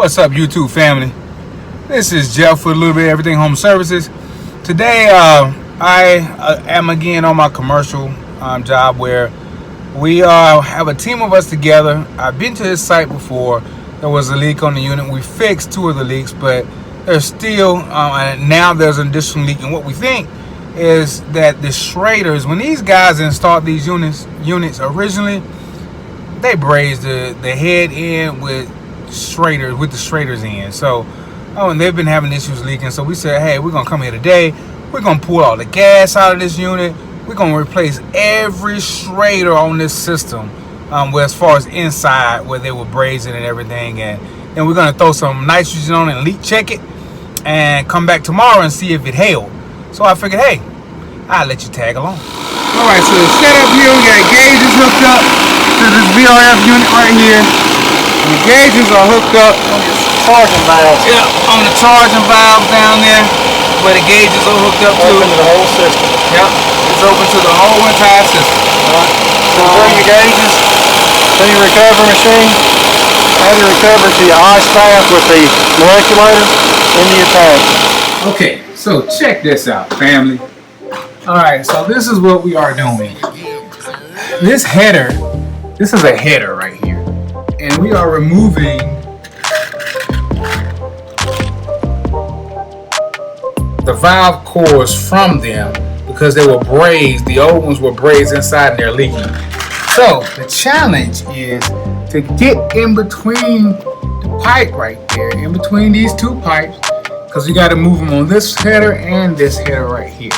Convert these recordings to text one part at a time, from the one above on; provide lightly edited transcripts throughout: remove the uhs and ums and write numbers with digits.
What's up, YouTube family? This is Jeff with a little bit of everything home services. Today, I am again on my commercial job where we have a team of us together. I've been to this site before. There was a leak on the unit. We fixed 2 of the leaks, but there's still, and now there's an additional leak. And what we think is that the Schraders, when these guys installed these units originally, they brazed the head end with the Schraders in. So, and they've been having issues leaking. So we said, hey, we're gonna come here today. We're gonna pull all the gas out of this unit. We're gonna replace every Schrader on this system, where as far as inside where they were brazing and everything, and then we're gonna throw some nitrogen on it and leak check it, and come back tomorrow and see if it held. So I figured, hey, I'll let you tag along. All right, so the setup here, we got gauges hooked up to this VRF unit right here. And the gauges are hooked up on the charging valves. Yeah, on the charging valves down there, where the gauges are hooked up to. Open to the whole system. Yep, it's open to the whole entire system. Alright, so bring your gauges to your recovery machine. Have your recovery to your ice bath with the moleculator into your tank. Okay, so check this out, family. Alright, so this is what we are doing. This header, this is a header right here. And we are removing the valve cores from them because they were brazed. The old ones were brazed inside and they're leaking. So the challenge is to get in between the pipe right there, in between these 2 pipes, because we got to move them on this header and this header right here.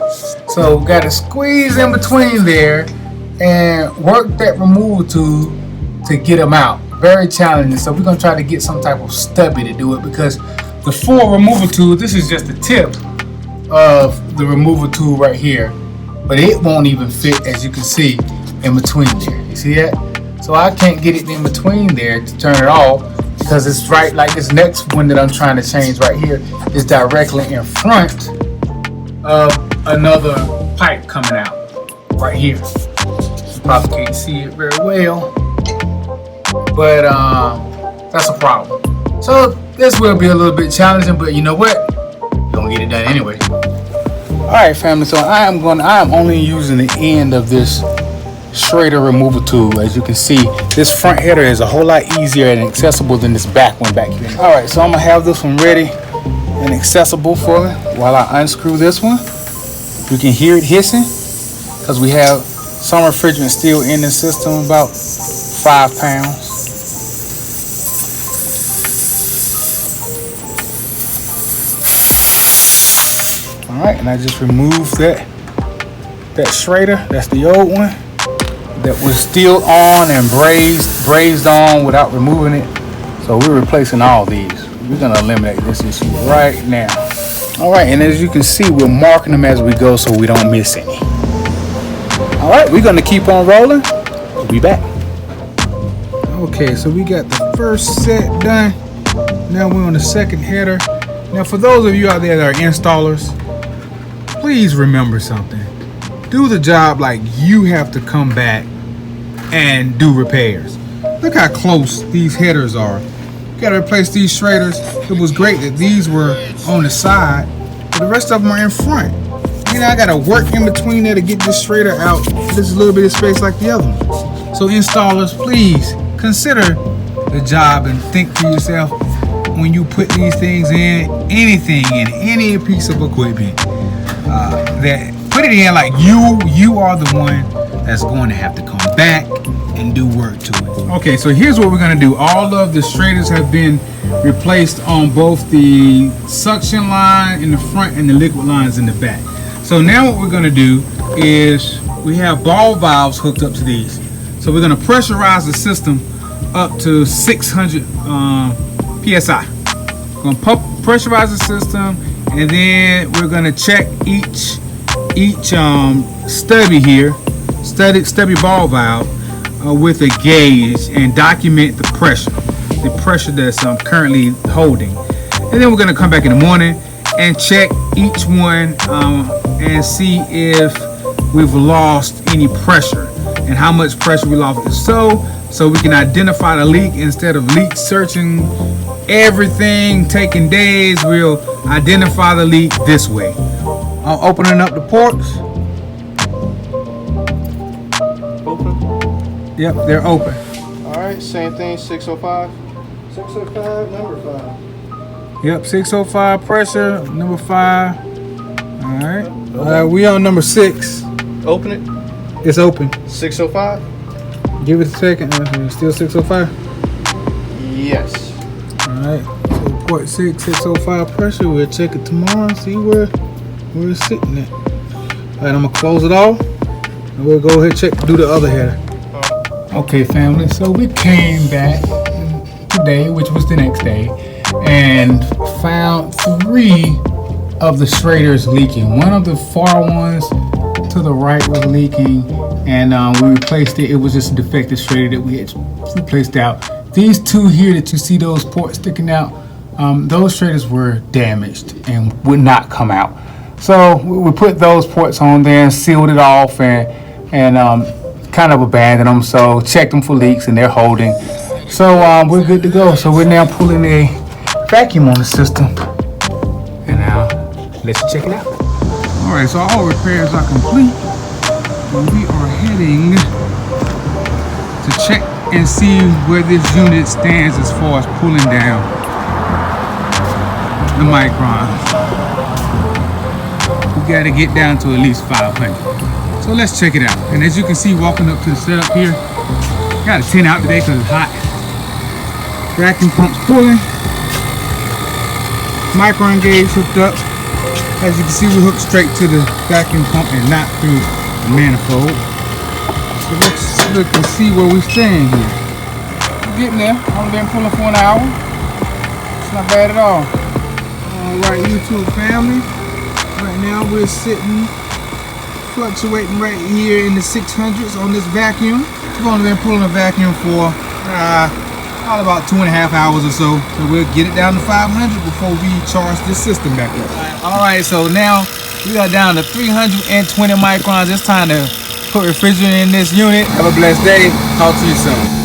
So we got to squeeze in between there and work that removal tool to get them out. Very challenging. So we're going to try to get some type of stubby to do it, because the full removal tool, this is just the tip of the removal tool right here, but it won't even fit, as you can see, in between there. You see that? So I can't get it in between there to turn it off, because it's right, like this next one that I'm trying to change right here is directly in front of another pipe coming out right here. You probably can't see it very well, but that's a problem. So this will be a little bit challenging, but you know what? You're gonna get it done anyway. All right, family. So I am only using the end of this Schrader removal tool. As you can see, this front header is a whole lot easier and accessible than this back one back here. All right, so I'm gonna have this one ready and accessible for me while I unscrew this one. You can hear it hissing because we have some refrigerant still in the system, about 5 pounds. All right, and I just removed that Schrader. That's the old one that was still on and brazed on without removing it. So we're replacing all these. We're gonna eliminate this issue right now. All right, and as you can see, we're marking them as we go so we don't miss any. All right, we're gonna keep on rolling. We'll be back. Okay, so we got the first set done. Now we're on the second header. Now for those of you out there that are installers, please remember something. Do the job like you have to come back and do repairs. Look how close these headers are. You gotta replace these Schraders. It was great that these were on the side, but the rest of them are in front. You know, I gotta work in between there to get this Schrader out. There's a little bit of space like the other one. So installers, please consider the job and think to yourself when you put these things in, anything in any piece of equipment, that put it in like you are the one that's going to have to come back and do work to it. Okay, so here's what we're going to do. All of the Schraders have been replaced on both the suction line in the front and the liquid lines in the back. So now what we're going to do is we have ball valves hooked up to these. So we're going to pressurize the system up to 600 psi. We're going to pressurize the system, and then we're going to check each stubby here, stubby ball valve with a gauge, and document the pressure that's currently holding. And then we're going to come back in the morning and check each one and see if we've lost any pressure. and how much pressure we lost. So we can identify the leak instead of leak searching everything, taking days. We'll identify the leak this way. I'm opening up the ports. Open. Yep, they're open. All right, same thing, 605. 605, number 5. Yep, 605 pressure, number 5. All right, we on number 6. Open it. It's open. 605? Give it a second. Still 605? Yes. All right, so port 6, 605 pressure. We'll check it tomorrow and see where it's sitting at. All right, I'm gonna close it off, and we'll go ahead and do the other header. Okay, family, so we came back today, which was the next day, and found 3 of the Schraders leaking. One of the far ones to the right was leaking, and we replaced it. It was just a defective Schrader that we had replaced out. These 2 here that you see those ports sticking out, those Schraders were damaged and would not come out. So we put those ports on there and sealed it off and kind of abandoned them. So checked them for leaks and they're holding. So we're good to go. So we're now pulling a vacuum on the system. And now let's check it out. All right, so all repairs are complete. And we are heading to check and see where this unit stands as far as pulling down the microns. We gotta get down to at least 500. So let's check it out. And as you can see, walking up to the setup here, got a tent out today because it's hot. Vacuum pump's pulling. Micron gauge hooked up. As you can see, we hooked straight to the vacuum pump and not through the manifold. So let's look and see where we stand here. We're getting there. I've been pulling for an hour. It's not bad at all. All right, YouTube family. Right now we're sitting, fluctuating right here in the 600s on this vacuum. We've only been pulling a vacuum for all about 2.5 hours or so. So we'll get it down to 500 before we charge this system back up. All right, so now we are down to 320 microns. It's time to put refrigerant in this unit. Have a blessed day. Talk to you soon.